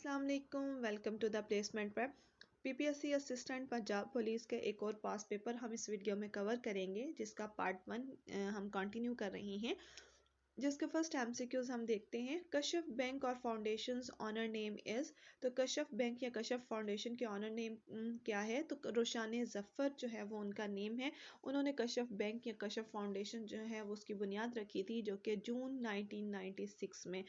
अस्सलाम वालेकुम, welcome to the placement web. PPSC assistant Punjab police के एक और पास पेपर हम इस वीडियो में कवर करेंगे, जिसका पार्ट 1 हम कंटिन्यू कर रहे हैं। जिसके फर्स्ट एमसीक्यूज हम देखते हैं। कश्यप बैंक और फाउंडेशंस ऑनर नेम इज। तो कश्यप बैंक या कश्यप फाउंडेशन के ऑनर नेम क्या है? तो रोशान जफ़र जो है वो उनका नेम है। उन्होंने कश्यप बैंक या कश्यप फाउंडेशन जो है वो उसकी बुनियाद रखी थी, जो कि जून 1996 में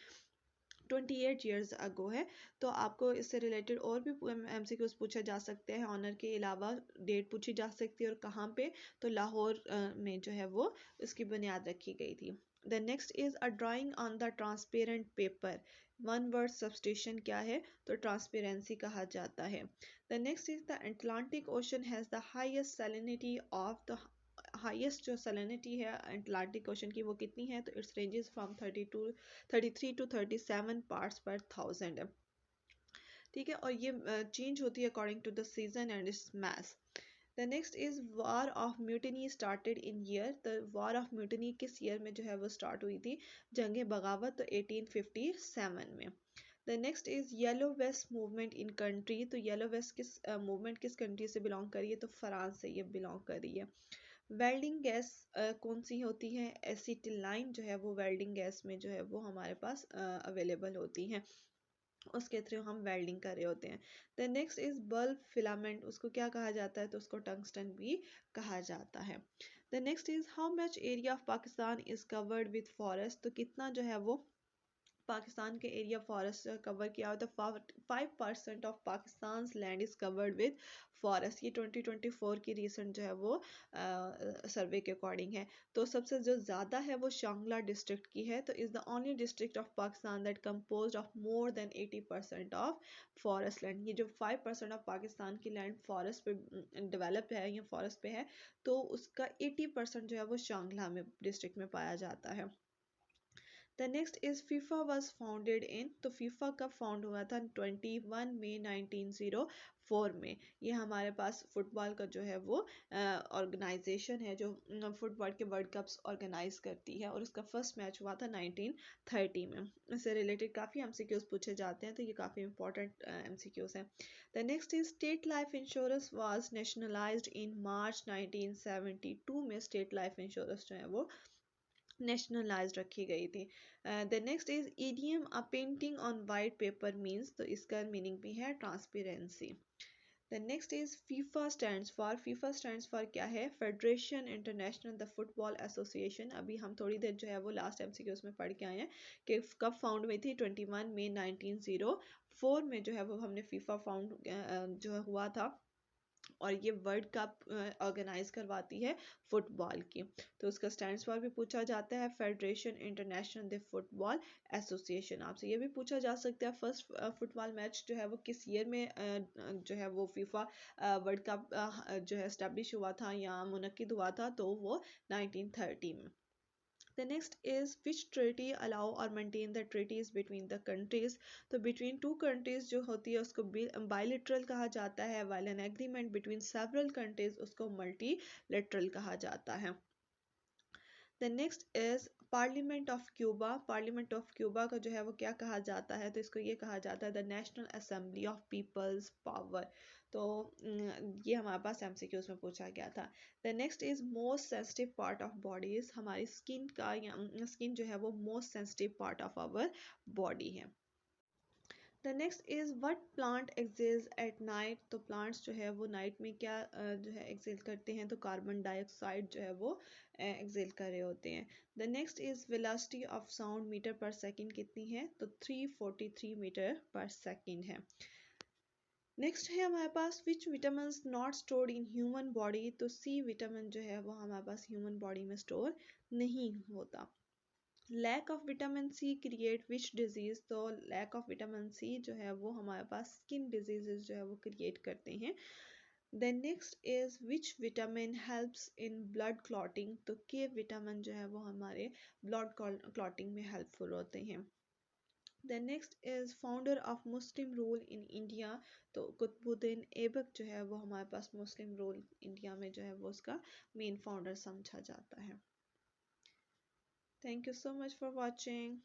28 ईयर्स अगो है। तो आपको इससे रिलेटेड और भी एमसीक्यूज पूछे जा सकते हैं। ऑनर के अलावा डेट पूछी जा सकती है और कहाँ पे? तो लाहौर में जो है वो इसकी बुनियाद रखी गई थी। The next is a drawing on the transparent paper. One word substitution क्या है? तो ट्रांसपेरेंसी कहा जाता है। The next is the Atlantic ocean has the highest salinity of the highest जो सैलिनिटी है अटलांटिक ओशन की वो कितनी है? तो it's ranges from 33 to 37 parts per thousand है। ठीक है, और ये चेंज होती है according to the season and its mass. The next is war of mutiny started in year. The war of mutiny किस ईयर में जो है वो स्टार्ट हुई थी? जंग बगावत, तो 1857 में। The next is yellow vest movement in country. तो येलो वेस्ट किस मूवमेंट किस कंट्री से बिलोंग कर रही है? तो फ्रांस से ये बिलोंग कर रही है। वेल्डिंग गैस कौन सी होती है? एसिटिलाइन जो है वो वेल्डिंग गैस में जो है वो हमारे पास अवेलेबल होती हैं, उसके थ्रू हम वेल्डिंग कर रहे होते हैं। The next is bulb filament, उसको क्या कहा जाता है? तो उसको टंगस्टन भी कहा जाता है। The next is how much area of Pakistan is covered with forest. तो कितना जो है वो पाकिस्तान के एरिया फॉरेस्ट कवर किया होता है? 5% of Pakistan land is covered with forest. ये 2024 की रिसेंट जो है वो सर्वे के अकॉर्डिंग है। तो सबसे जो ज़्यादा है वो शांगला डिस्ट्रिक्ट की है। तो is the only district of Pakistan that compose of more than 80% of forest land. ये जो 5% ऑफ पाकिस्तान की लैंड फॉरेस्ट पे डेवलप है या फॉरेस्ट पे है, तो उसका 80% जो है वो शांगला में डिस्ट्रिक्ट में पाया जाता है। The next is FIFA was founded in. तो फीफा कब फाउंड हुआ था? 21 मई 1904 में। ये हमारे पास फुटबॉल का जो है वो ऑर्गेनाइजेशन है जो फुटबॉल के वर्ल्ड कप्स ऑर्गेनाइज करती है, और उसका फर्स्ट मैच हुआ था 1930 में। इससे रिलेटेड काफ़ी एमसीक्यूज पूछे जाते हैं, तो ये काफ़ी इंपॉर्टेंट एमसीक्यूज हैं। The next is state life insurance was nationalised in March 1972 में। स्टेट लाइफ इंश्योरेंस जो है वो नेशनलाइज रखी गई थी। The next is EDM a painting on white paper means. तो इसका मीनिंग भी है transparency. The next is FIFA stands for. FIFA stands for क्या है? Federation international the football association. अभी हम थोड़ी देर जो है वो लास्ट एमसीक्यूज में पढ़ के आए हैं कि कब फाउंड हुई थी? 21 मई 1904 में जो है वो हमने फीफा फाउंड जो हुआ था, और ये वर्ल्ड कप ऑर्गेनाइज करवाती है फुटबॉल की। तो उसका स्टैंड्स फॉर भी पूछा जाता है, federation international the football association. आपसे ये भी पूछा जा सकता है फर्स्ट फुटबॉल मैच जो है वो किस ईयर में जो है वो फीफा वर्ल्ड कप जो है एस्टेब्लिश हुआ था या मुनक्किद हुआ था? तो वो 1930 में। The next is which treaty allow or maintain the treaties between the countries। तो between two countries जो होती है उसको bilateral कहा जाता है, while an agreement between several countries उसको multilateral कहा जाता है। The next is parliament of Cuba. Parliament of Cuba का जो है वो क्या कहा जाता है? तो इसको ये कहा जाता है the national assembly of people's power. तो ये हमारे पास एमसीक्यूज में पूछा गया था। The next is most sensitive part of bodies. हमारी स्किन का या स्किन जो है वो most sensitive part of our body है। The next is what plant excels at night. तो प्लांट्स जो है वो नाइट में क्या जो है एक्सेल करते हैं? तो कार्बन डाइऑक्साइड जो है वो एक्सेल कर रहे होते हैं। The next is velocity of sound metre per second कितनी है? तो 343 मीटर पर सेकंड है। नेक्स्ट है हमारे पास which vitamin not stored in human body. तो सी विटामिन जो है वो हमारे पास ह्यूमन बॉडी में स्टोर नहीं होता। Lack of vitamin C create which disease. तो लैक ऑफ विटामिन सी जो है वो हमारे पास स्किन डिजीजेज जो है वो क्रिएट करते हैं। Then next is which vitamin helps in blood clotting. तो के विटामिन जो है वो हमारे ब्लड क्लॉटिंग में हेल्पफुल होते हैं। Then next is founder of Muslim rule in India. तो कुतुबुद्दीन ऐबक जो है वो हमारे पास मुस्लिम रूल इंडिया में जो है वो उसका मेन फाउंडर समझा जाता है। Thank you so much for watching.